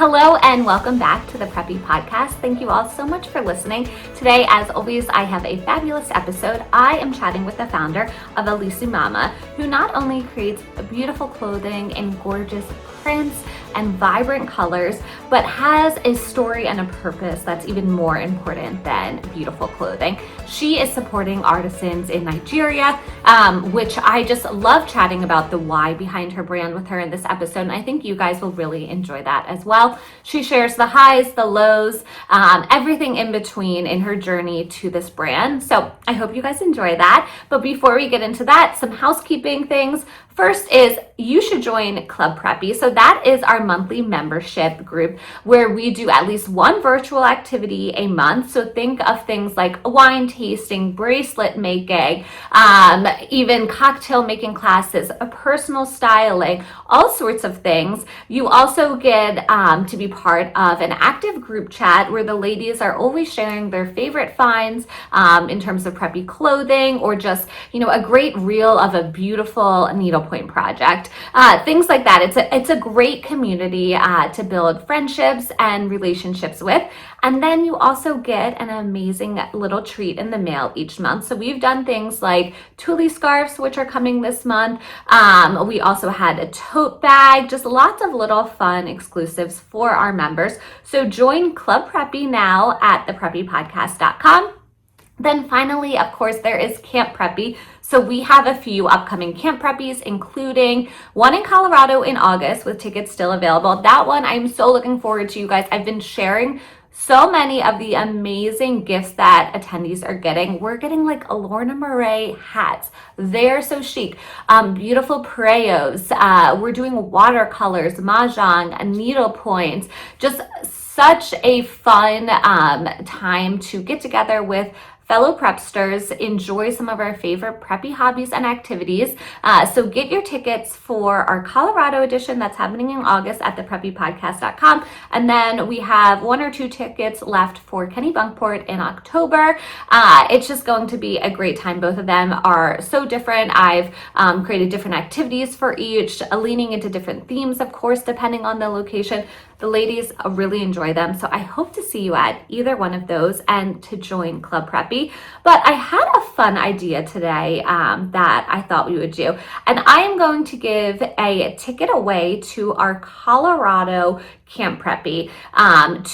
Hello and welcome back to the Preppy podcast. Thank you all so much for listening. Today, as always, I have a fabulous episode. I am chatting with the founder of Elisamama, who not only creates beautiful clothing in gorgeous prints and vibrant colors, but has a story and a purpose that's even more important than beautiful clothing. She is supporting artisans in Nigeria, which I just love chatting about the why behind her brand with her in this episode. And I think you guys will really enjoy that as well. She shares the highs, the lows, everything in between in her journey to this brand. So I hope you guys enjoy that. But before we get into that, some housekeeping things. First is you should join Club Preppy. So that is our monthly membership group where we do at least one virtual activity a month. So think of things like wine tasting, bracelet making, even cocktail making classes, personal styling, all sorts of things. You also get to be part of an active group chat where the ladies are always sharing their favorite finds in terms of preppy clothing, or just, a great reel of a beautiful needlepoint project. Things like that. It's a great community to build friendships and relationships with. And then you also get an amazing little treat in the mail each month. So we've done things like Thule scarves, which are coming this month. We also had a tote bag, just lots of little fun exclusives for our members. So join Club Preppy now at thepreppypodcast.com. Then finally, of course, there is Camp Preppy. So we have a few upcoming Camp Preppies, including one in Colorado in August with tickets still available. That one I'm so looking forward to, you guys. I've been sharing so many of the amazing gifts that attendees are getting. We're getting like Lorna Murray hats. They're so chic. Beautiful prayos. We're doing watercolors, mahjong, needle points. Just such a fun time to get together with fellow prepsters, enjoy some of our favorite preppy hobbies and activities. So get your tickets for our Colorado edition that's happening in August at thepreppypodcast.com. And then we have 1 or 2 tickets left for Kennebunkport in October. It's just going to be a great time. Both of them are so different. I've created different activities for each, leaning into different themes, of course, depending on the location. The ladies really enjoy them. So I hope to see you at either one of those and to join Club Preppy. But I had a fun idea today that I thought we would do. And I am going to give a ticket away to our Colorado Camp Preppy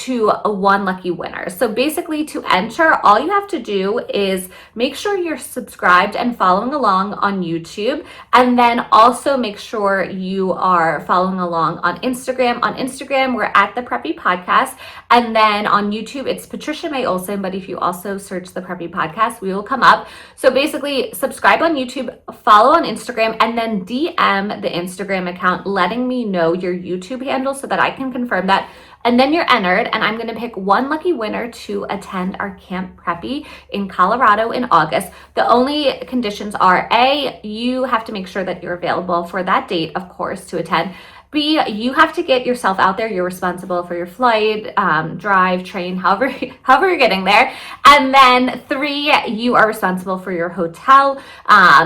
to one lucky winner. So basically, to enter, all you have to do is make sure you're subscribed and following along on YouTube, and then also make sure you are following along on Instagram. On Instagram, we're at the Preppy Podcast, and then on YouTube, it's Patricia May Olsen. But if you also search the Preppy Podcast, we will come up. So basically, subscribe on YouTube, follow on Instagram, and then DM the Instagram account letting me know your YouTube handle so that I can confirm that. And then you're entered, and I'm going to pick one lucky winner to attend our Camp Preppy in Colorado in August. The only conditions are A, you have to make sure that you're available for that date, of course, to attend. B, you have to get yourself out there. You're responsible for your flight, drive, train, however you're getting there. And then 3, you are responsible for your hotel.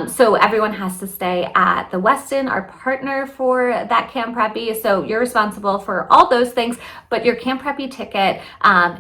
So everyone has to stay at the Westin, our partner for that Camp Preppy. So you're responsible for all those things, but your Camp Preppy ticket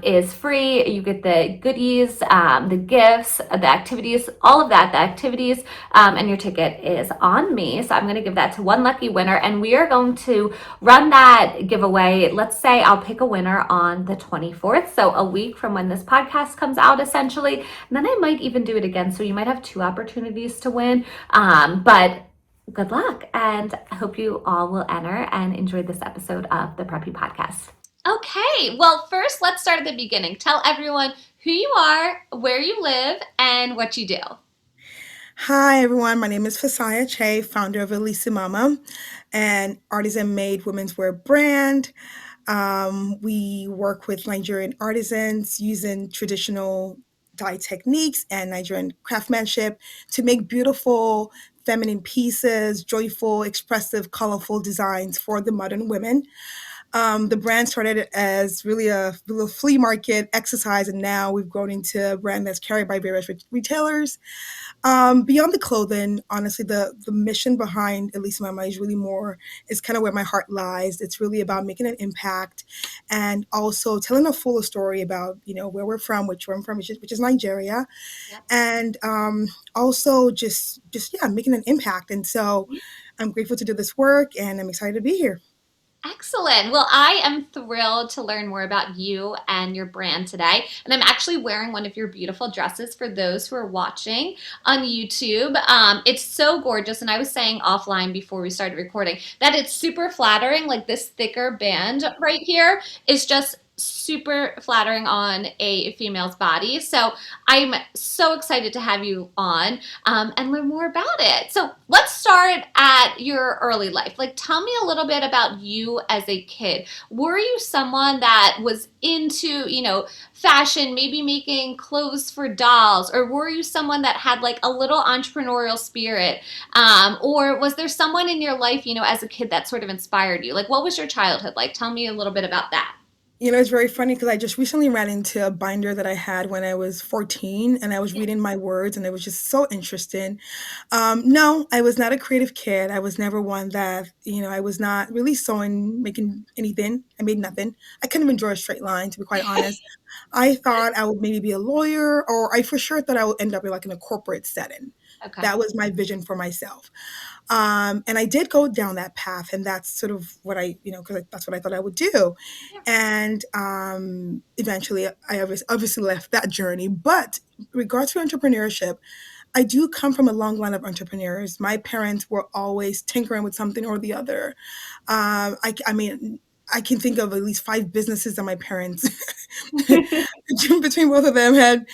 is free. You get the goodies, the gifts, the activities, all of that, the activities, and your ticket is on me. So I'm going to give that to one lucky winner, and we are going to run that giveaway. Let's say I'll pick a winner on the 24th, so a week from when this podcast comes out, essentially. And then I might even do it again, so you might have 2 opportunities to win. But good luck, and I hope you all will enter and enjoy this episode of the Preppy Podcast. Okay, well, first let's start at the beginning. Tell everyone who you are, where you live, and what you do. Hi, everyone. My name is Fasaya Che, founder of Elisamama, an artisan-made women's wear brand. We work with Nigerian artisans using traditional dye techniques and Nigerian craftsmanship to make beautiful feminine pieces, joyful, expressive, colorful designs for the modern women. The brand started as really a little flea market exercise, and now we've grown into a brand that's carried by various retailers. Beyond the clothing, honestly, the mission behind Elisamama is really more, is kind of where my heart lies. It's really about making an impact and also telling a fuller story about where we're from, where I'm from, which is Nigeria, Yep. and also just yeah, making an impact. And so I'm grateful to do this work, and I'm excited to be here. Excellent. Well, I am thrilled to learn more about you and your brand today. And I'm actually wearing one of your beautiful dresses for those who are watching on YouTube. It's so gorgeous. And I was saying offline before we started recording that it's super flattering. Like this thicker band right here is just super flattering on a female's body. So I'm so excited to have you on and learn more about it. So let's start at your early life. Like, tell me a little bit about you as a kid. Were you someone that was into, fashion, maybe making clothes for dolls, or were you someone that had like a little entrepreneurial spirit? Or was there someone in your life, as a kid that sort of inspired you? Like, what was your childhood like? Tell me a little bit about that. It's very funny because I just recently ran into a binder that I had when I was 14, and I was Yeah. reading my words, and it was just so interesting. No, I was not a creative kid. I was never one that, I was not really sewing, making anything. I made nothing. I couldn't even draw a straight line, to be quite honest. I thought I would maybe be a lawyer, or I for sure thought I would end up like in a corporate setting. Okay. That was my vision for myself. And I did go down that path, and that's sort of what because that's what I thought I would do. Yeah. And eventually, I obviously left that journey. But regards to entrepreneurship, I do come from a long line of entrepreneurs. My parents were always tinkering with something or the other. I mean, I can think of at least five businesses that my parents between both of them had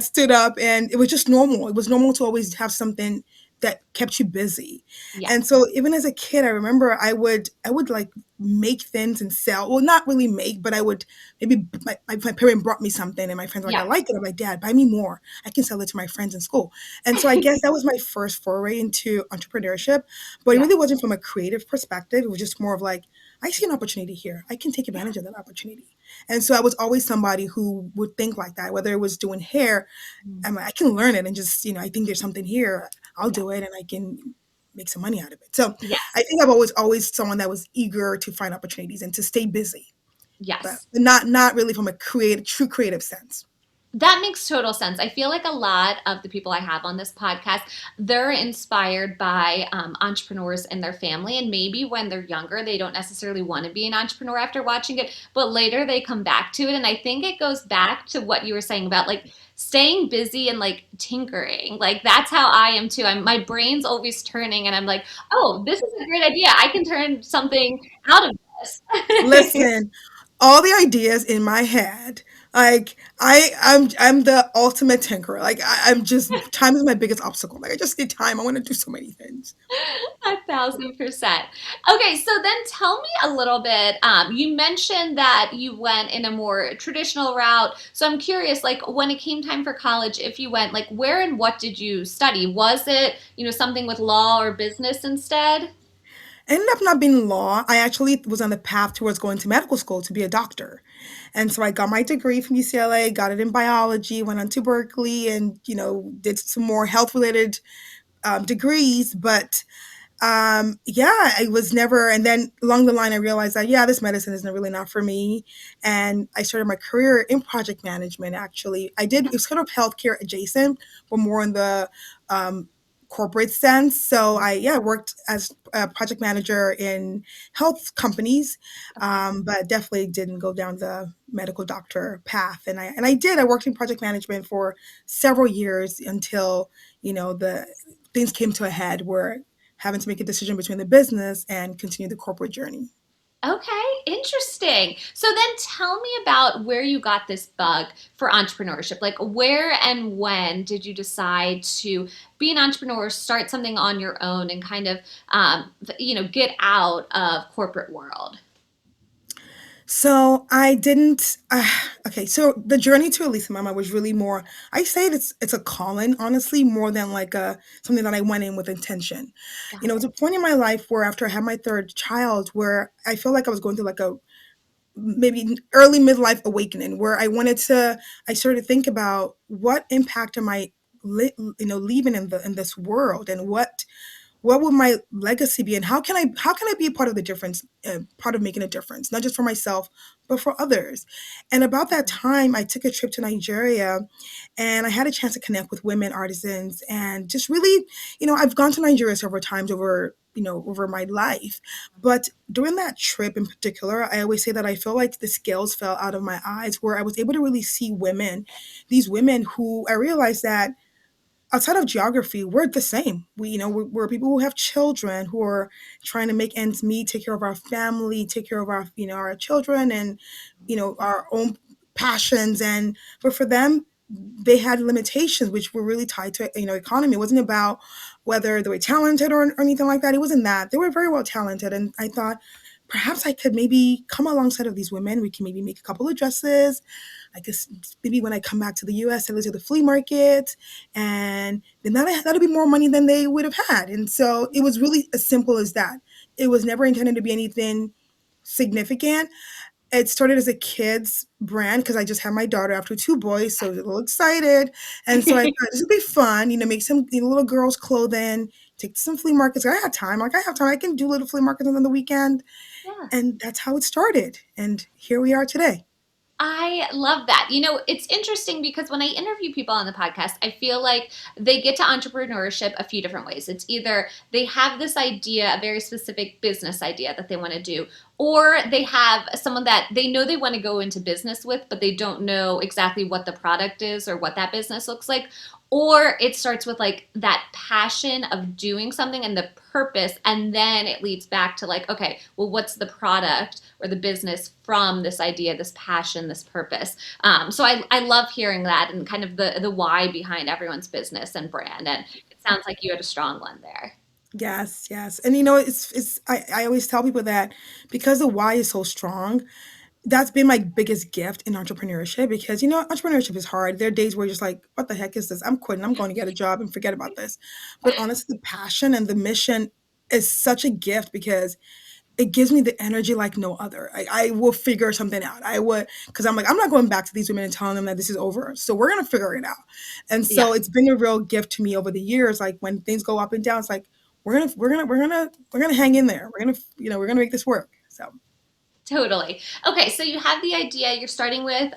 stood up, and it was just normal. It was normal to always have something that kept you busy. Yeah. And so even as a kid, I remember I would like make things and sell. Well, not really make, but I would maybe my parent brought me something, and my friends were like, Yeah. I like it. I'm like, Dad, buy me more. I can sell it to my friends in school. And so I guess that was my first foray into entrepreneurship. But it Yeah. really wasn't from a creative perspective. It was just more of like, I see an opportunity here. I can take Yeah. advantage of that opportunity. And so I was always somebody who would think like that, whether it was doing hair. Mm. I'm like, I can learn it and just, I think there's something here. I'll Yeah. do it and I can make some money out of it. So I Yes. think I've always someone that was eager to find opportunities and to stay busy, but Yes. not really from a true creative sense. That makes total sense. I feel like a lot of the people I have on this podcast, they're inspired by entrepreneurs in their family. And maybe when they're younger, they don't necessarily want to be an entrepreneur after watching it, but later they come back to it. And I think it goes back to what you were saying about like staying busy and like tinkering. Like that's how I am too. My brain's always turning and I'm like, oh, this is a great idea. I can turn something out of this. Listen, all the ideas in my head, like I'm the ultimate tinkerer. Like I'm just time is my biggest obstacle. Like I just need time. I want to do so many things. 1,000%. Okay, so then tell me a little bit. You mentioned that you went in a more traditional route. So I'm curious, like when it came time for college, if you went, like where and what did you study? Was it, something with law or business instead? Ended up not being law. I actually was on the path towards going to medical school to be a doctor. And so I got my degree from UCLA, got it in biology, went on to Berkeley, and did some more health related degrees. But yeah, I was never, and then along the line, I realized that, yeah, this medicine isn't really not for me. And I started my career in project management, actually. It was kind of healthcare adjacent, but more in the um, corporate sense. So I worked as a project manager in health companies, Okay. but definitely didn't go down the medical doctor path. I worked in project management for several years until, the things came to a head where having to make a decision between the business and continue the corporate journey. Okay, interesting. So then tell me about where you got this bug for entrepreneurship. Like where and when did you decide to be an entrepreneur, start something on your own and kind of get out of corporate world? So I didn't. Okay, so the journey to Elisamama was really more. I say it's a calling, honestly, more than like a something that I went in with intention. Got It was it. a point in my life where after I had my third child, where I felt like I was going through like a maybe early midlife awakening, where I started to think about what impact am I leaving in this world, and what will my legacy be, and how can I be a part of the difference, part of making a difference, not just for myself but for others. And about that time, I took a trip to Nigeria, and I had a chance to connect with women artisans, and just really, I've gone to Nigeria several times over my life, but during that trip in particular, I always say that I feel like the scales fell out of my eyes, where I was able to really see women, these women who I realized that outside of geography, we're the same. We're people who have children, who are trying to make ends meet, take care of our family, take care of our children, and our own passions. And but for them, they had limitations which were really tied to economy. It wasn't about whether they were talented or anything like that. It wasn't that. They were very well talented, and I thought perhaps I could maybe come alongside of these women. We can maybe make a couple of dresses. I guess maybe when I come back to the US, I go to the flea market, and then that'll be more money than they would have had. And so it was really as simple as that. It was never intended to be anything significant. It started as a kid's brand because I just had my daughter after two boys, so I was a little excited. And so I thought this would be fun, make some little girls' clothing, take to some flea markets. I had time. Like, I have time. I can do little flea markets on the weekend. Yeah. And that's how it started. And here we are today. I love that. It's interesting because when I interview people on the podcast, I feel like they get to entrepreneurship a few different ways. It's either they have this idea, a very specific business idea that they want to do, or they have someone that they know they want to go into business with, but they don't know exactly what the product is or what that business looks like. Or it starts with like that passion of doing something and the purpose, and then it leads back to like, okay, well, what's the product or the business from this idea, this passion, this purpose? So I love hearing that and kind of the why behind everyone's business and brand. And it sounds like you had a strong one there. Yes, yes. And I always tell people that because the why is so strong, that's been my biggest gift in entrepreneurship, because entrepreneurship is hard. There are days where you're just like, what the heck is this? I'm quitting. I'm going to get a job and forget about this. But honestly, the passion and the mission is such a gift, because it gives me the energy like no other. I will figure something out. I would, because I'm like, I'm not going back to these women and telling them that this is over. So we're gonna figure it out. And Yeah. so it's been a real gift to me over the years. Like, when things go up and down, it's like we're gonna hang in there. We're gonna make this work. So Totally. Okay, so you have the idea, you're starting with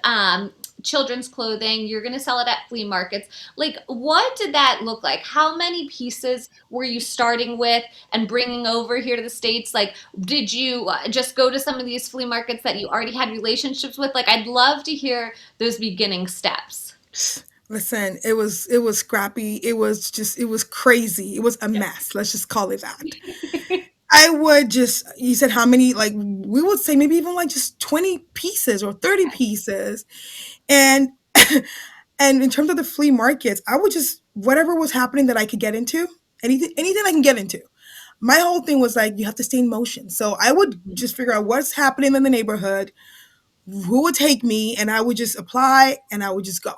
children's clothing, you're going to sell it at flea markets. Like, what did that look like? How many pieces were you starting with and bringing over here to the States? Like, did you just go to some of these flea markets that you already had relationships with? Like, I'd love to hear those beginning steps. listen, it was scrappy. It was crazy. It was a mess. Let's just call it that. I would just, you said how many, like, we would say maybe even like just 20 pieces or 30 pieces. And and in terms of the flea markets, I would just, whatever was happening that I could get into, anything I can get into. My whole thing was like, you have to stay in motion. So I would just figure out what's happening in the neighborhood, who would take me, and I would just apply and I would just go.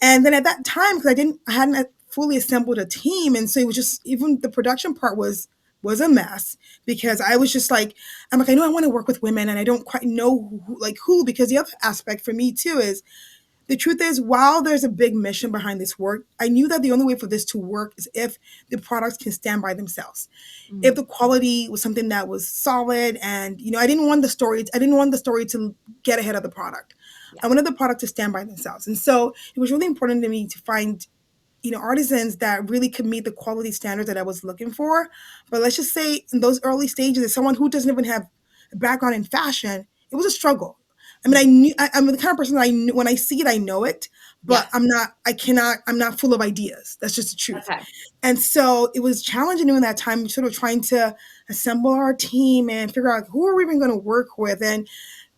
And then at that time, because I hadn't fully assembled a team, and so it was just, even the production part was a mess, because I was just like, I'm like, I know I want to work with women, and I don't quite know who, because the other aspect for me too is, the truth is, while there's a big mission behind this work, I knew that the only way for this to work is if the products can stand by themselves. If Mm, the quality was something that was solid, and I didn't want the story to get ahead of the product. yeah. I wanted the product to stand by themselves. And so it was really important to me to find artisans that really could meet the quality standards that I was looking for. But let's just say in those early stages, as someone who doesn't even have a background in fashion, it was a struggle. I mean, I'm the kind of person that I knew, when I see it, I know it, but Yes. I'm not full of ideas. That's just the truth. Okay. And so it was challenging during that time, sort of trying to assemble our team and figure out who are we even going to work with. And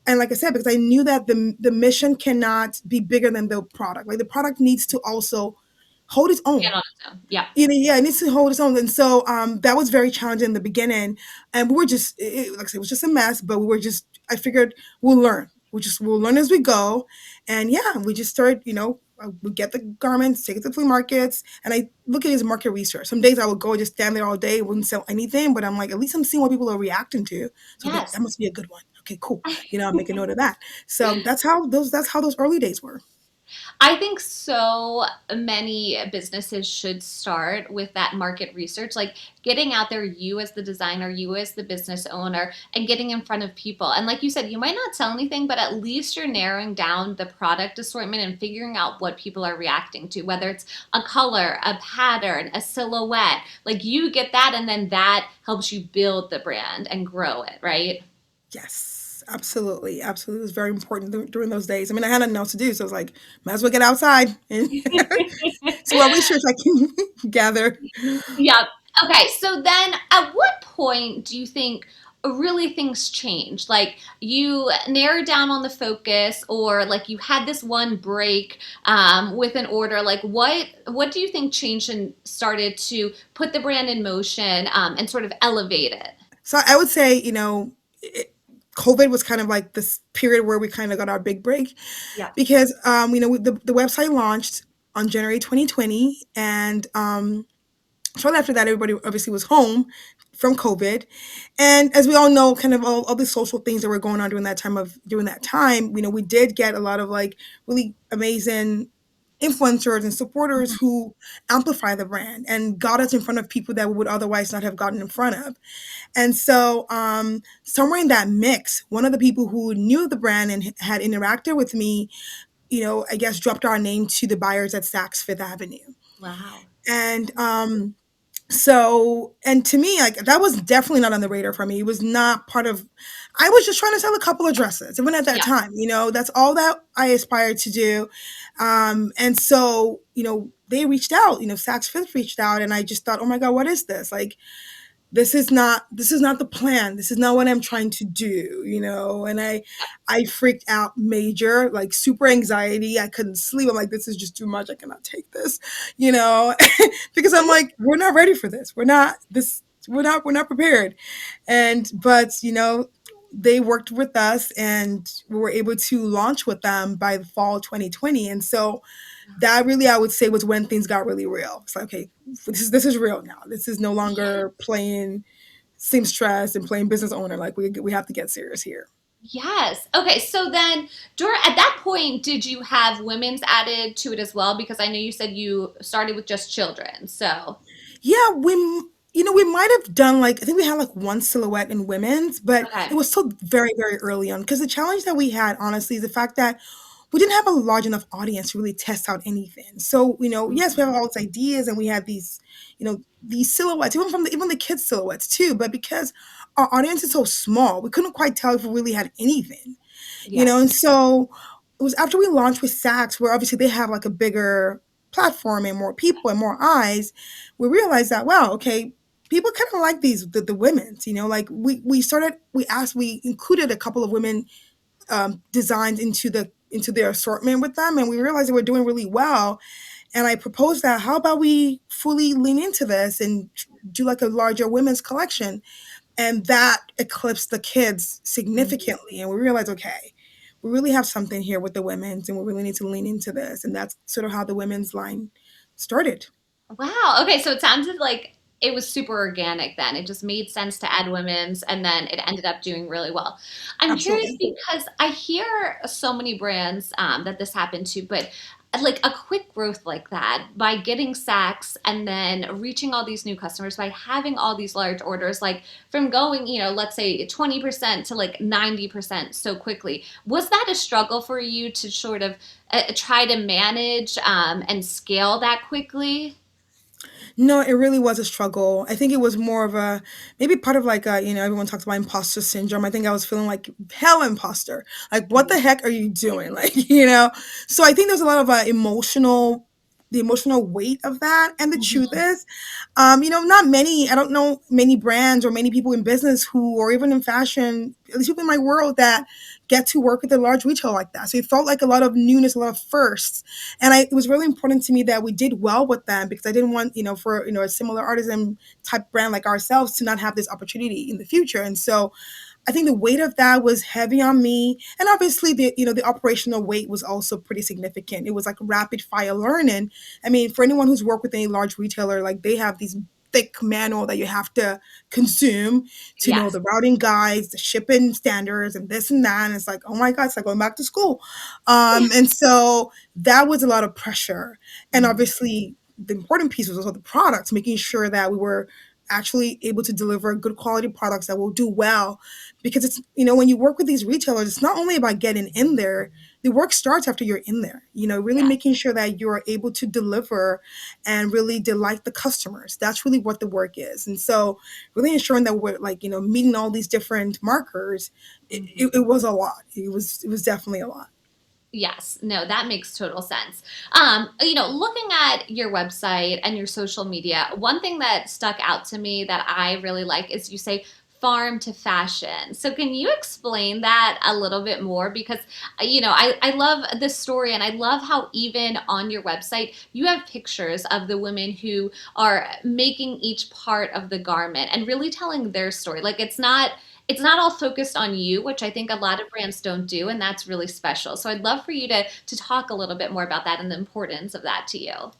like I said, because I knew that the mission cannot be bigger than the product. Like, the product needs to also hold its own. Stand on its own. Yeah. Yeah, it needs to hold its own. And so that was very challenging in the beginning. And we were just, like I said, it was just a mess, but I figured we'll learn as we go. And yeah, we just started, we get the garments, take it to the flea markets. And I look at it as market research. Some days I would go and just stand there all day, wouldn't sell anything, but I'm like, at least I'm seeing what people are reacting to. So I'm like, Yes. that must be a good one. Okay, cool. I'll make a note of that. So that's how those early days were. I think so many businesses should start with that market research, like getting out there, you as the designer, you as the business owner, and getting in front of people. And like you said, you might not sell anything, but at least you're narrowing down the product assortment and figuring out what people are reacting to, whether it's a color, a pattern, a silhouette. Like you get that, and then that helps you build the brand and grow it, right? Yes, absolutely, absolutely. It was very important during those days. I mean, I had nothing else to do, so I was like, might as well get outside and see what research I can gather. Yeah. Okay. So then at what point do you think really things changed? Like you narrowed down on the focus or like you had this one break with an order. Like what do you think changed and started to put the brand in motion and sort of elevate it? So I would say, COVID was kind of like this period where we kind of got our big break Yeah. because, the website launched on January 2020, and shortly after that, everybody obviously was home from COVID, and as we all know, kind of all the social things that were going on during that time, we did get a lot of like really amazing influencers and supporters Mhm. who amplify the brand and got us in front of people that we would otherwise not have gotten in front of. And so, somewhere in that mix, one of the people who knew the brand and had interacted with me, I guess dropped our name to the buyers at Saks Fifth Avenue. Wow. And and to me, like that was definitely not on the radar for me. It was not part of. I was just trying to sell a couple of dresses, even at that Yeah. time. That's all that I aspired to do. And so, they reached out. Saks Fifth reached out, and I just thought, oh my god, what is this? Like, this is not the plan. This is not what I'm trying to do, and I freaked out major, like super anxiety. I couldn't sleep. I'm like, this is just too much. I cannot take this, you know because I'm like, we're not ready for this. We're not prepared. But they worked with us, and we were able to launch with them by the fall 2020. And so that really, I would say, was when things got really real. It's like, okay, this is real now. This is no Yeah. longer playing seamstress and playing business owner. Like, we have to get serious here. Yes. Okay. So then, at that point, did you have women's added to it as well? Because I know you said you started with just children. So, Yeah, we might have done, like, I think we had like one silhouette in women's, but it okay. was still very, very early on. Because the challenge that we had, honestly, is the fact that we didn't have a large enough audience to really test out anything. So, yes, we have all these ideas, and we had these silhouettes, even the kids' silhouettes too. But because our audience is so small, we couldn't quite tell if we really had anything. Yeah. And so it was after we launched with Saks, where obviously they have like a bigger platform and more people and more eyes, we realized that, wow, okay, people kind of like the women's, like we included a couple of women designs into their assortment with them, and we realized they were doing really well. And I proposed that, how about we fully lean into this and do like a larger women's collection? And that eclipsed the kids Mhm. significantly, and we realized, okay, we really have something here with the women's, and we really need to lean into this. And that's sort of how the women's line started. Wow. Okay. So it sounded like it was super organic then. It just made sense to add women's and then it ended up doing really well. I'm curious Absolutely. because I hear so many brands that this happened to, but like a quick growth like that by getting Saks and then reaching all these new customers by having all these large orders, like from going, let's say 20% to like 90% so quickly. Was that a struggle for you to sort of try to manage and scale that quickly? No, it really was a struggle. I think it was more of a, maybe part of like everyone talks about imposter syndrome. I think I was feeling like hell imposter. Like, what the heck are you doing? Like, So I think there's a lot of the emotional weight of that. And the truth Mhm. is, I don't know many brands or many people in business who, or even in fashion, at least people in my world, that get to work with a large retailer like that. So it felt like a lot of newness, a lot of firsts. And it was really important to me that we did well with them, because I didn't want, for, a similar artisan type brand like ourselves to not have this opportunity in the future. And so I think the weight of that was heavy on me. And obviously the operational weight was also pretty significant. It was like rapid fire learning. I mean, for anyone who's worked with any large retailer, like, they have these thick manual that you have to consume to know Yes. the routing guides, the shipping standards, and this and that. And it's like, oh my God, it's like going back to school. And so that was a lot of pressure. And Mhm. obviously, the important piece was also the products, making sure that we were actually able to deliver good quality products that will do well. Because it's, when you work with these retailers, it's not only about getting in there, the work starts after you're in there, really Yeah. making sure that you're able to deliver and really delight the customers. That's really what the work is. And so really ensuring that we're like, meeting all these different markers, Mhm. it was a lot. It was definitely a lot. Yes, no, that makes total sense. Looking at your website and your social media, one thing that stuck out to me that I really like is you say farm to fashion. So can you explain that a little bit more? Because, I love this story and I love how even on your website, you have pictures of the women who are making each part of the garment and really telling their story. Like it's not all focused on you, which I think a lot of brands don't do, and that's really special. So I'd love for you to talk a little bit more about that and the importance of that to you.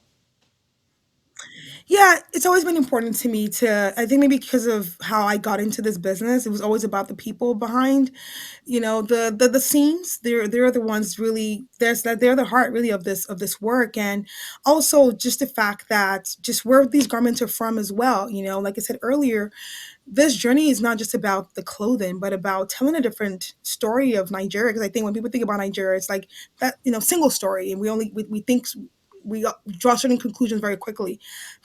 Yeah, it's always been important to me to, I think maybe because of how I got into this business, it was always about the people behind, the scenes. They're the ones really, there's that they're the heart really of this work. And also just the fact that just where these garments are from as well. Like I said earlier, this journey is not just about the clothing, but about telling a different story of Nigeria. Because I think when people think about Nigeria, it's like that, single story, and we think we draw certain conclusions very quickly.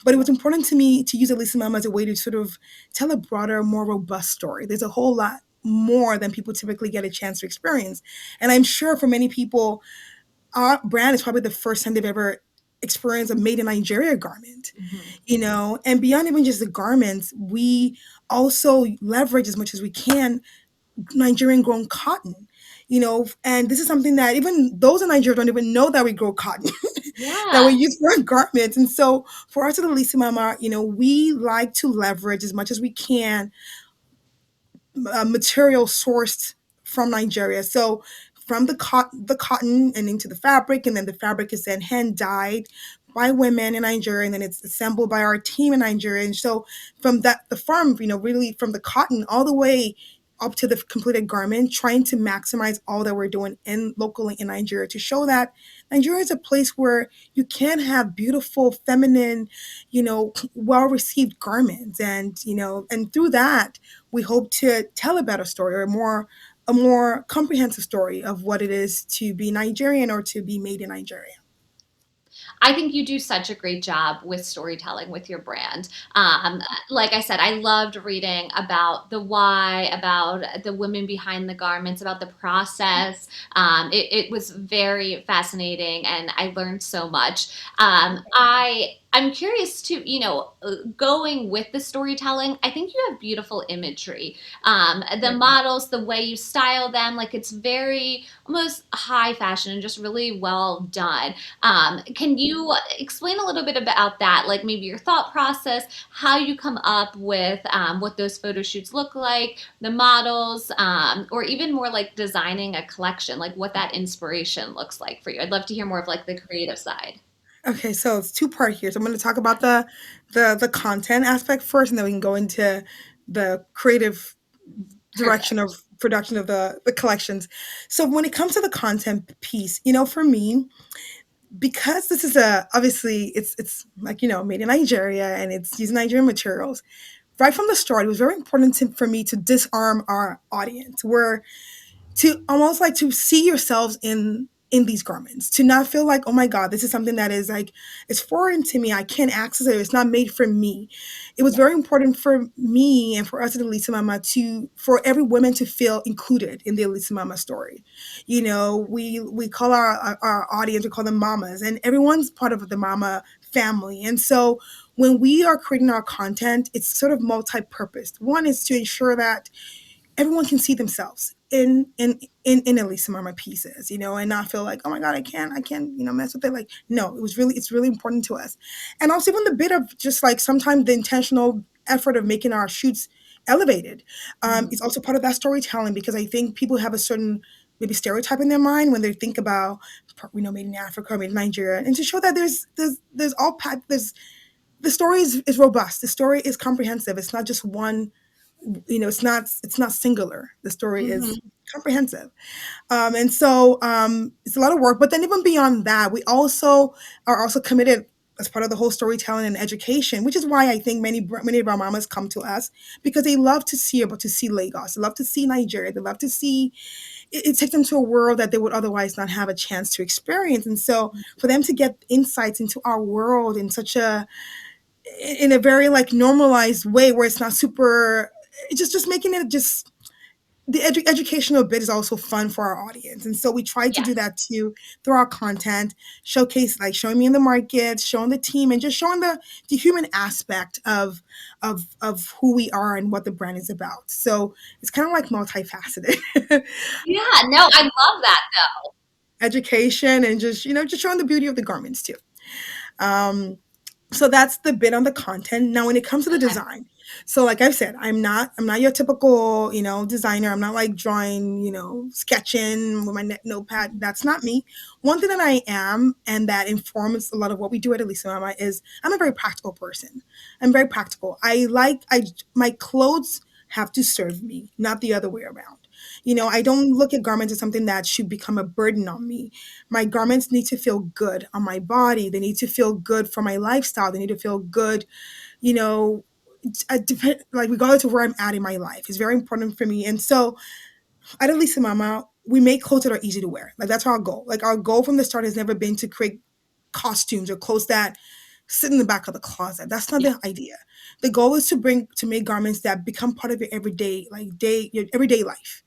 But it was important to me to use Elisamama as a way to sort of tell a broader, more robust story. There's a whole lot more than people typically get a chance to experience. And I'm sure for many people, our brand is probably the first time they've ever experienced a made in Nigeria garment, Mhm. and beyond even just the garments, we also leverage as much as we can Nigerian grown cotton, and this is something that even those in Nigeria don't even know that we grow cotton, that we Yeah. use for our garments. And so for us at the Lisa Mama, we like to leverage as much as we can material sourced from Nigeria. So from the cotton and into the fabric, and then the fabric is then hand dyed by women in Nigeria, and then it's assembled by our team in Nigeria. And so from that, the farm, really from the cotton all the way up to the completed garment, trying to maximize all that we're doing in locally in Nigeria to show that Nigeria is a place where you can have beautiful, feminine, well received garments, and through that we hope to tell a better story, or a more comprehensive story of what it is to be Nigerian or to be made in Nigeria. I think you do such a great job with storytelling with your brand. Like I said, I loved reading about the why, about the women behind the garments, about the process. It was very fascinating, and I learned so much. I'm curious to, going with the storytelling. I think you have beautiful imagery. The models, the way you style them, like it's very almost high fashion and just really well done. Can you explain a little bit about that? Like maybe your thought process, how you come up with what those photo shoots look like, the models, or even more like designing a collection, like what that inspiration looks like for you. I'd love to hear more of like the creative side. Okay, so it's two-part here. So I'm going to talk about the content aspect first, and then we can go into the creative direction Perfect. of production of the collections. So when it comes to the content piece, for me, because this is a obviously it's like made in Nigeria and it's using Nigerian materials. Right from the start, it was very important for me to disarm our audience. Where to almost like to see yourselves in these garments, to not feel like, oh my God, this is something that is like it's foreign to me, I can't access it, it's not made for me. It was Yeah. very important for me and for us at Elisa Mama to for every woman to feel included in the Elisa Mama story. We call our audience, we call them mamas, and everyone's part of the mama family. And so when we are creating our content, it's sort of multi-purposed. One is to ensure that everyone can see themselves in at least some of my pieces, and not feel like, oh my God, I can't, mess with it. Like, no, it's really important to us. And also even the bit of just like sometimes the intentional effort of making our shoots elevated. Mhm. It's also part of that storytelling, because I think people have a certain maybe stereotype in their mind when they think about, made in Africa or made in Nigeria, and to show that there's the story is robust. The story is comprehensive. It's not just one, it's not singular. The story is Hmm. comprehensive. And so it's a lot of work. But then even beyond that, we also are also committed as part of the whole storytelling and education, which is why I think many of our mamas come to us because they love to see Lagos, they love to see Nigeria, they love to see it takes them to a world that they would otherwise not have a chance to experience. And so for them to get insights into our world in a very like normalized way where it's not super, just making it just the educational bit is also fun for our audience. And so we try to do Yes. that too through our content, showcase like showing me in the market, showing the team, and just showing the human aspect of who we are and what the brand is about. So it's kind of like multifaceted. Yeah, no, I love that though. Education and just showing the beauty of the garments too. Um, so that's the bit on the content. Now when it comes to the Okay. design, so like I've said, I'm not your typical designer. I'm not like drawing, sketching with my notepad. That's not me. One thing that I am, and that informs a lot of what we do at Elisa Mama, is I'm a very practical person. I'm very practical. I my clothes have to serve me, not the other way around. I don't look at garments as something that should become a burden on me. My garments need to feel good on my body. They need to feel good for my lifestyle. They need to feel good, you know, like regardless of where I'm at in my life. It's very important for me. And so at Elisa Mama, we make clothes that are easy to wear. Like that's our goal. Like our goal from the start has never been to create costumes or clothes that sit in the back of the closet. That's not Yeah. the idea. The goal is to make garments that become part of your your everyday life.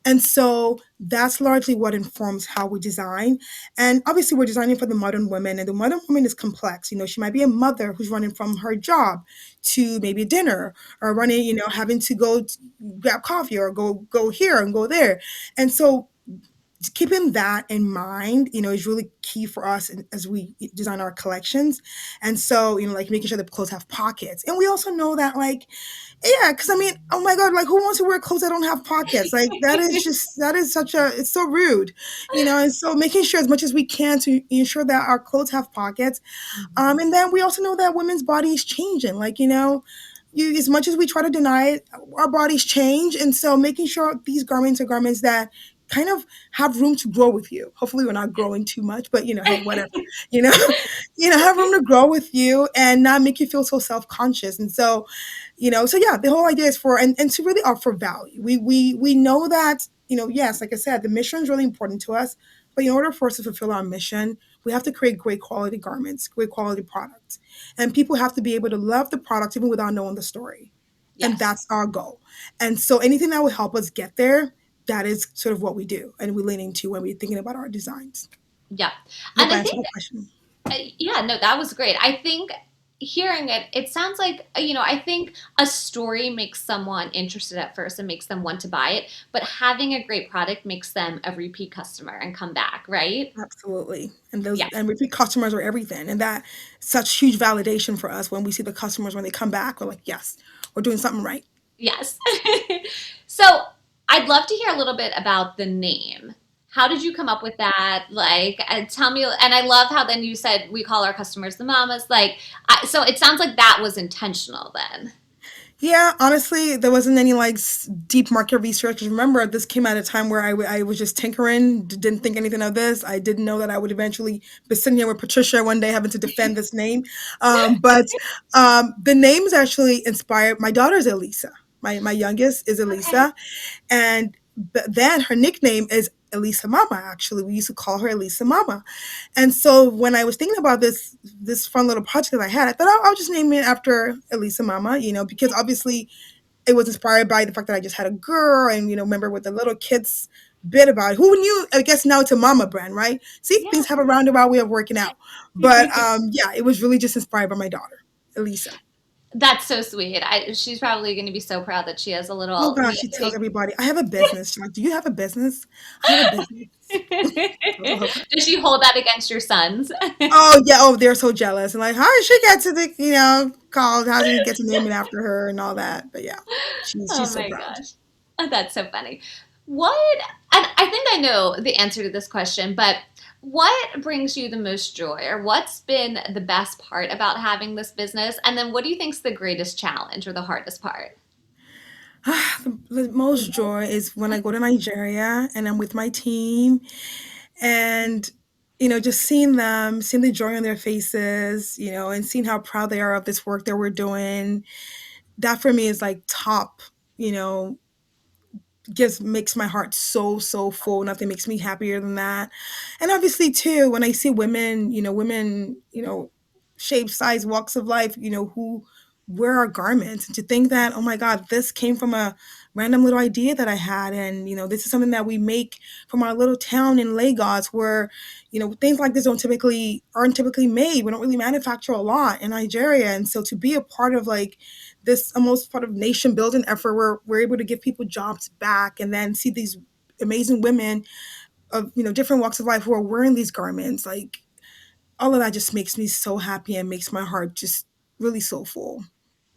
And so that's largely what informs how we design. And obviously, we're designing for the modern woman, and the modern woman is complex. She might be a mother who's running from her job to maybe dinner, or running, having to go grab coffee or go here and go there. And so keeping that in mind, is really key for us as we design our collections. And so, like making sure the clothes have pockets. And we also know that, like, yeah, because I mean, oh my God, like who wants to wear clothes that don't have pockets? Like that is such a, it's so rude, And so making sure as much as we can to ensure that our clothes have pockets. Mhm. And then we also know that women's body is changing. Like, as much as we try to deny it, our bodies change. And so making sure these garments are garments that kind of have room to grow with you. Hopefully we're not growing too much, but hey, whatever, you know, have room to grow with you and not make you feel so self-conscious. And so, so yeah, the whole idea is and to really offer value. We know that, yes, like I said, the mission is really important to us, but in order for us to fulfill our mission, we have to create great quality garments, great quality products. And people have to be able to love the product even without knowing the story. And Yes. that's our goal. And so anything that will help us get there, that is sort of what we do and we lean into when we're thinking about our designs. Yeah. I hope And I I answered think, the question. yeah, no, that was great. I think hearing it, it sounds like, I think a story makes someone interested at first and makes them want to buy it, but having a great product makes them a repeat customer and come back, right? Absolutely. And Yeah. repeat customers are everything. And that such huge validation for us when we see the customers when they come back. We're like, yes, we're doing something right. Yes. So I'd love to hear a little bit about the name. How did you come up with that? Like, tell me. And I love how then you said we call our customers the mamas. Like, so it sounds like that was intentional then. Yeah, honestly, there wasn't any like deep market research. 'Cause remember, this came at a time where I was just tinkering, didn't think anything of this. I didn't know that I would eventually be sitting here with Patricia one day having to defend this name. But the name is actually inspired. My daughter's Elisa. My youngest is Okay. Elisa, and then her nickname is Elisamama. Actually, we used to call her Elisamama. And so when I was thinking about this fun little project that I had, I thought I'll just name it after Elisamama, because obviously it was inspired by the fact that I just had a girl and remember with the little kids bit about it. Who knew? I guess now it's a mama brand, right? See, Yeah. things have a roundabout way of working out. But yeah, it was really just inspired by my daughter, Elisa. That's so sweet. She's probably going to be so proud that she has a Oh little gosh, niece. she tells everybody, I have a business. She's like, do you have a business? I have a business. I love her. Does she hold that against your sons? Oh yeah, oh they're so jealous and like, how did she get to the called? How did he get to name it after her and all that? But yeah, she's Oh so my proud. gosh. Oh, that's so funny. What, and I think I know the answer to this question, but What brings you the most joy, or what's been the best part about having this business? And then what do you think's the greatest challenge or the hardest part? The most joy is when I go to Nigeria and I'm with my team and just seeing them, seeing the joy on their faces, and seeing how proud they are of this work that we're doing. That for me is like top, you know, just makes my heart so full. Nothing makes me happier than that. And obviously too, when I see women, shape, size, walks of life, who wear our garments, and to think that, oh my God, this came from a random little idea that I had, and this is something that we make from our little town in Lagos, where things like this don't typically aren't typically made. We don't really manufacture a lot in Nigeria, and so to be a part of like this almost part of nation building effort where we're able to give people jobs back and then see these amazing women of different walks of life who are wearing these garments, like all of that just makes me so happy and makes my heart just really so full.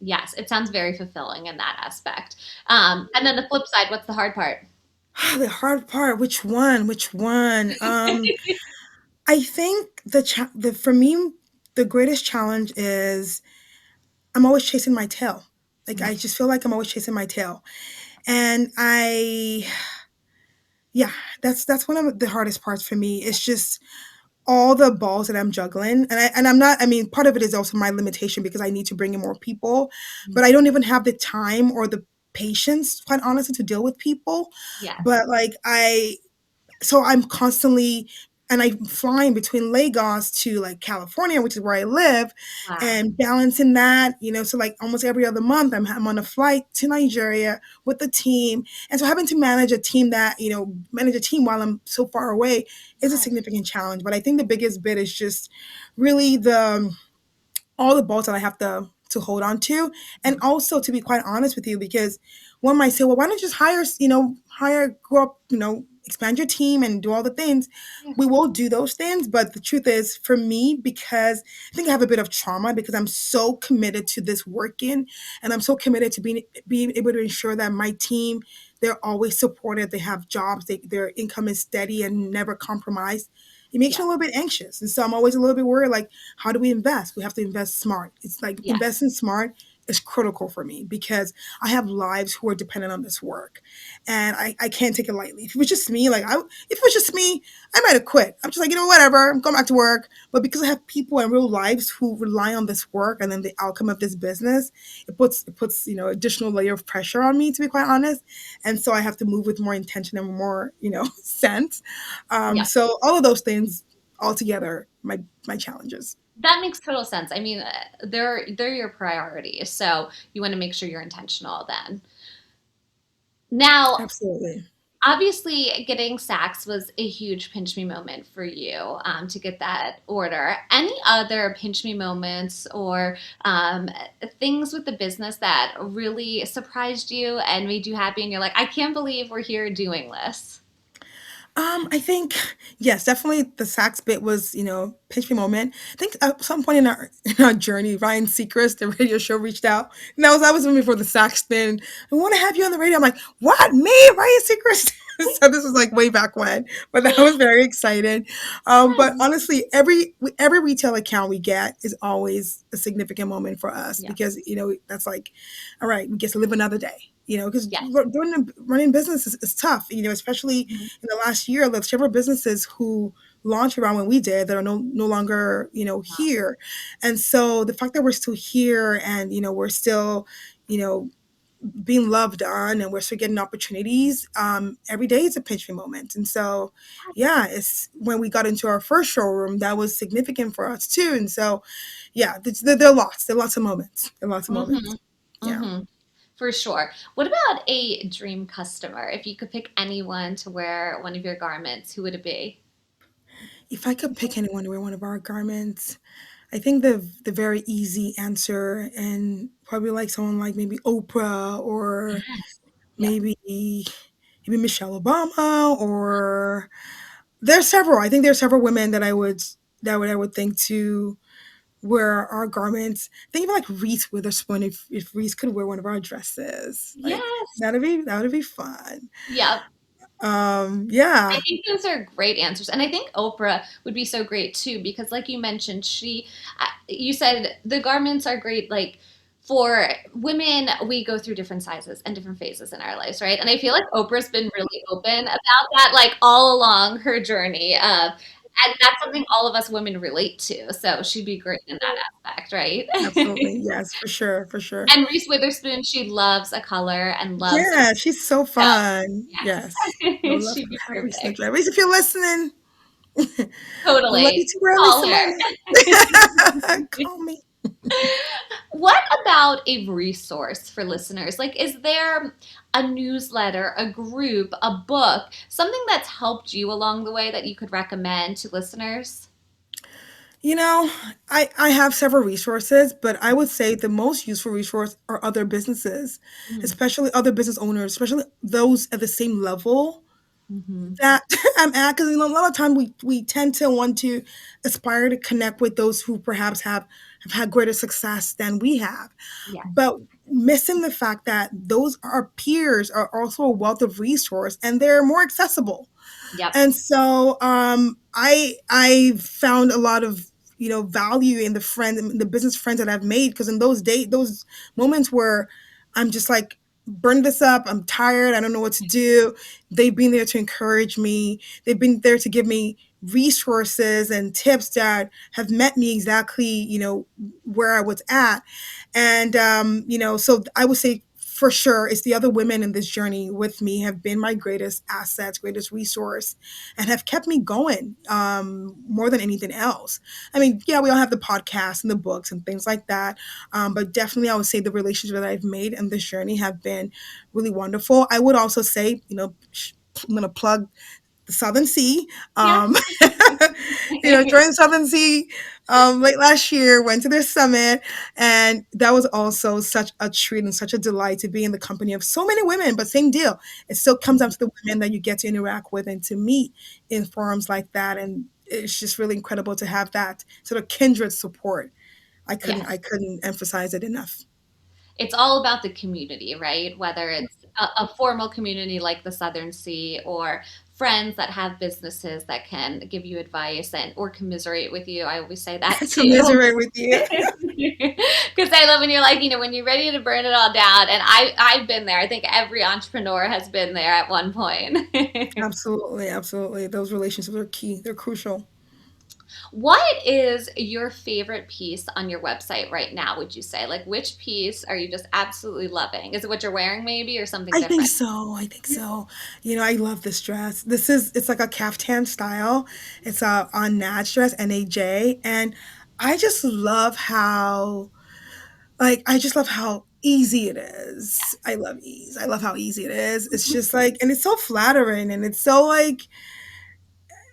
Yes, it sounds very fulfilling in that aspect. And then the flip side, what's the hard part? The hard part, which one? I think the for me the greatest challenge is I'm always chasing my tail. Like I just feel like I'm always chasing my tail. And yeah, that's one of the hardest parts for me. It's just all the balls that I'm juggling. And I'm not, I mean, part of it is also my limitation because I need to bring in more people, but I don't even have the time or the patience, quite honestly, to deal with people. Yes. But like so I'm constantly and I'm flying between Lagos to like California, which is where I live, Wow. and balancing that, so like almost every other month I'm on a flight to Nigeria with the team. And so having to manage a team while I'm so far away is a Right. significant challenge. But I think the biggest bit is just really the all the balls that I have to hold on to. And also to be quite honest with you, because one might say, well, why don't you just grow up, expand your team and do all the things. Yeah. We will do those things. But the truth is for me, because I think I have a bit of trauma because I'm so committed to this working and I'm so committed to being able to ensure that my team, they're always supported, they have jobs, their income is steady and never compromised. It makes Yeah. me a little bit anxious. And so I'm always a little bit worried, like, how do we invest? We have to invest smart. It's like Yes. investing smart is critical for me because I have lives who are dependent on this work. And I can't take it lightly. If it was just me, if it was just me, I might have quit. I'm just like, whatever, I'm going back to work. But because I have people in real lives who rely on this work and then the outcome of this business, it puts additional layer of pressure on me, to be quite honest. And so I have to move with more intention and more, sense. Yeah. So all of those things altogether, my challenges. That makes total sense. I mean, they're your priorities, so you want to make sure you're intentional then. Now, Absolutely. obviously, getting Saks was a huge pinch me moment for you to get that order. Any other pinch me moments or things with the business that really surprised you and made you happy, and you're like, I can't believe we're here doing this? I think yes, definitely the sax bit was, pinch me moment. I think at some point in our journey, Ryan Seacrest, the radio show, reached out, and that was even before the sax thing. I want to have you on the radio. I'm like, what, me, Ryan Seacrest? So this was like way back when, but that was very exciting. But Yes. honestly, every retail account we get is always a significant moment for us Yeah. because that's like, all right, we get to live another day. Because Yes. running business is tough. Especially Mhm. in the last year, there's several businesses who launched around when we did that are no longer here, and so the fact that we're still here and we're still you know being loved on and we're still getting opportunities, every day is a pinch me moment. And so yeah, it's when we got into our first showroom that was significant for us too. And so yeah, there are lots of moments, Mm-hmm. yeah. Mm-hmm. For sure. What about a dream customer? If you could pick anyone to wear one of your garments, who would it be? If I could pick anyone to wear one of our garments, I think the very easy answer, and probably like someone like maybe Oprah, or Yes. Yeah. maybe Michelle Obama, or there's several. I think there's several women that I would think to wear our garments. Think of like Reese Witherspoon, if Reese could wear one of our dresses. Like Yes. that would be fun. Yep. I Yeah, think those are great answers. And I think Oprah would be so great too, because like you mentioned, you said the garments are great, like for women, we go through different sizes and different phases in our lives, right? And I feel like Oprah's been really open about that, like all along her journey. And that's something all of us women relate to. So she'd be great in that aspect, right? absolutely. Yes, for sure, for sure. And Reese Witherspoon, she loves a color and loves Yeah, she's so fun. Yes. I would yes. love She'd to be have Reese in the perfect. drag race. If you're listening, we love you Totally. too, early, Call her. Mama. Call me. What about a resource for listeners? Like, is there a newsletter, a group, a book, something that's helped you along the way that you could recommend to listeners? You know, I have several resources, but I would say the most useful resource are other businesses, Mm. especially other business owners, especially those at the same level Hmm. that I'm at. Because a lot of time we tend to want to aspire to connect with those who perhaps have had greater success than we have, Yes. but missing the fact that those our peers are also a wealth of resource and they're more accessible. Yep. And so I found a lot of value in the business friends that I've made, because in those moments where I'm just like, burn this up, I'm tired, I don't know what to do, they've been there to encourage me, they've been there to give me resources and tips that have met me exactly where I was at. And so I would say for sure it's the other women in this journey with me have been my greatest assets, greatest resource, and have kept me going more than anything else. I mean, yeah, we all have the podcasts and the books and things like that, but definitely I would say the relationships that I've made in this journey have been really wonderful. I would also say, I'm going to plug the Southern Sea. Yeah. Um, joined Southern Sea late last year, went to their summit, and that was also such a treat and such a delight to be in the company of so many women. But same deal, it still comes down to the women that you get to interact with and to meet in forums like that, and it's just really incredible to have that sort of kindred support. I Yes. couldn't emphasize it enough. It's all about the community, right? Whether it's a formal community like the Southern Sea or friends that have businesses that can give you advice and or commiserate with you. I always say that too. Commiserate with you. Because I love when you're like, when you're ready to burn it all down. And I've been there. I think every entrepreneur has been there at one point. Absolutely, absolutely. Those relationships are key. They're crucial. What is your favorite piece on your website right now, would you say? Like, which piece are you just absolutely loving? Is it what you're wearing, maybe, or something I think different? so. I think so. I love this dress. It's like a caftan style. It's a on Natch dress, NAJ, and I just love how I just love how easy it is. I love ease. I love how easy it is. It's just like, and it's so flattering, and it's so like,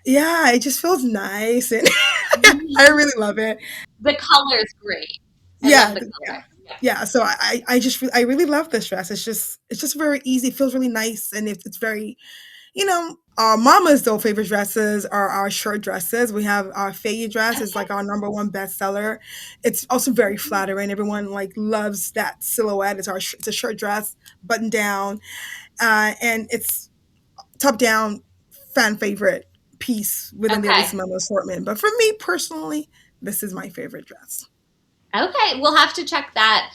yeah, it just feels nice, and I Mhm. really love it. The color is great. I love Yeah, the yeah, color. Yeah. yeah. So I really love this dress. It's just very easy. It feels really nice, and it's very, our mama's though favorite dresses are our short dresses. We have our Faye dress is like our number one bestseller. It's also very flattering. Everyone like loves that silhouette. It's a short dress, button down, and it's top down fan favorite piece within the Okay. Elisa Mama assortment. But for me personally, this is my favorite dress. Okay. We'll have to check that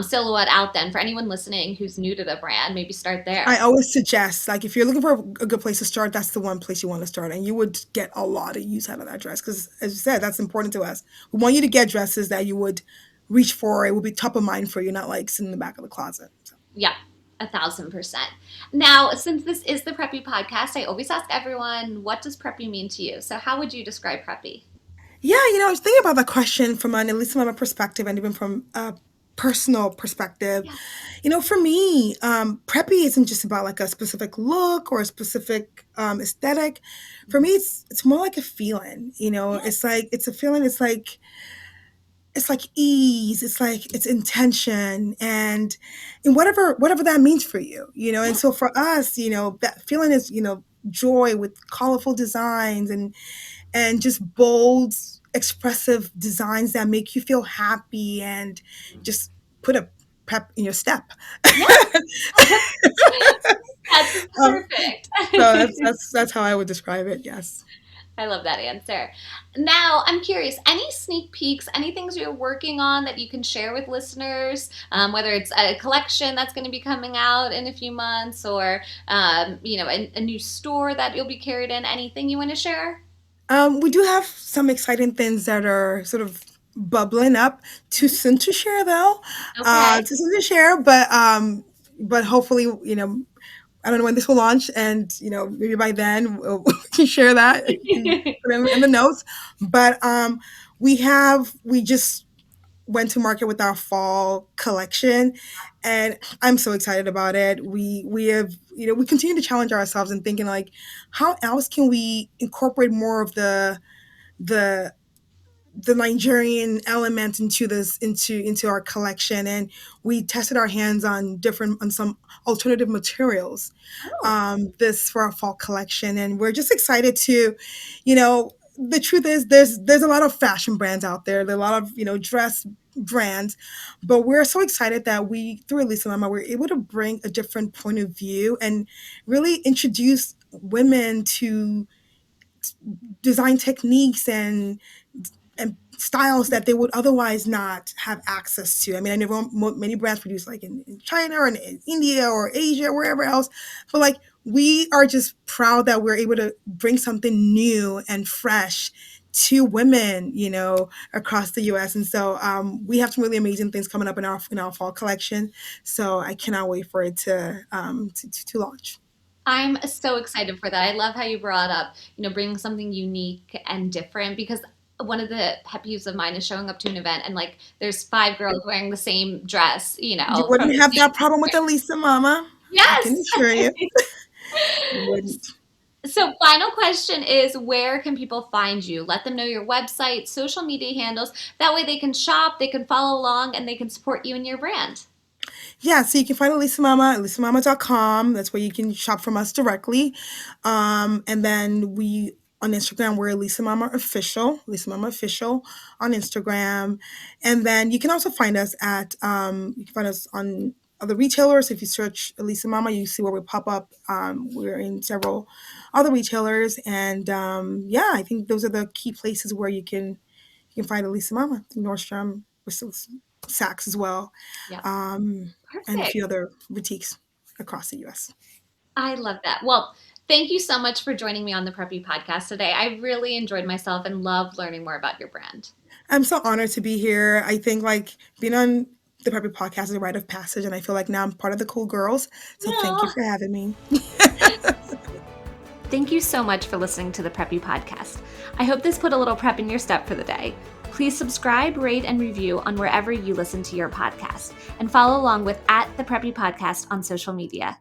silhouette out then for anyone listening who's new to the brand. Maybe start I there. always suggest, like, if you're looking for a good place to start, that's the one place you want to start, and you would get a lot of use out of that dress. Because, as you said, that's important to us. We want you to get dresses that you would reach for. It will be top of mind for you, not like sitting in the back of the closet. So. Yeah, 1,000%. Now, since this is the Preppy podcast, I always ask everyone, what does Preppy mean to you? So, how would you describe Preppy? Yeah, I was thinking about that question from an Elisamama perspective and even from a personal perspective. Yeah. For me, preppy isn't just about like a specific look or a specific aesthetic. For me, it's more like a feeling. Yeah. It's a feeling. It's like ease, it's like it's intention, and whatever that means for you. And Yeah. so for us, that feeling is joy with colorful designs and just bold expressive designs that make you feel happy and just put a pep in your step. Yeah. That's Um, so perfect. that's how I would describe it. Yes. I love that answer. Now, I'm curious, any sneak peeks, any things you're working on that you can share with listeners, whether it's a collection that's going to be coming out in a few months or, a new store that you'll be carried in, anything you want to share? We do have some exciting things that are sort of bubbling up. Too soon to share, though. Okay. Too soon to share, but hopefully, I don't know when this will launch, and maybe by then we can share that. You can put it in the notes. But we just went to market with our fall collection, and I'm so excited about it. We have we continue to challenge ourselves and thinking like, how else can we incorporate more of the the Nigerian element into this into our collection, and we tested our hands on some alternative materials Oh, this for our fall collection, and we're just excited to, you know, the truth is there's a lot of fashion brands out there, a lot of dress brands, but we're so excited that we through Elisamama we're able to bring a different point of view and really introduce women to design techniques and styles that they would otherwise not have access to. I mean, I know many brands produce like in China or in India or Asia, or wherever else, but like we are just proud that we're able to bring something new and fresh to women, across the U.S. And so we have some really amazing things coming up in our fall collection. So I cannot wait for it to launch. I'm so excited for that. I love how you brought up, bringing something unique and different because one of the pet peeves of mine is showing up to an event and like there's five girls wearing the same dress, You from wouldn't the have same that problem with brand. Elisa Mama. I can Yes. assure you. You wouldn't. So, final question is where can people find you? Let them know your website, social media handles. That way they can shop, they can follow along, and they can support you and your brand. Yeah, so you can find Elisamama at elisamama.com. That's where you can shop from us directly. And then we on Instagram, we're Elisa Mama Official on Instagram. And then you can also find us you can find us on other retailers. If you search Elisa Mama, you see where we pop up. We're in several other retailers. And yeah, I think those are the key places where you can find Elisa Mama, Nordstrom, Bristol, Saks as well, Yep. um, and a Perfect. few other boutiques across the U.S. I love that. Well, thank you so much for joining me on the Preppy podcast today. I really enjoyed myself and loved learning more about your brand. I'm so honored to be here. I think like being on the Preppy podcast is a rite of passage, and I feel like now I'm part of the cool girls. So thank you No. for having me. Thank you so much for listening to the Preppy podcast. I hope this put a little prep in your step for the day. Please subscribe, rate, and review on wherever you listen to your podcast, and follow along with @the Preppy Podcast on social media.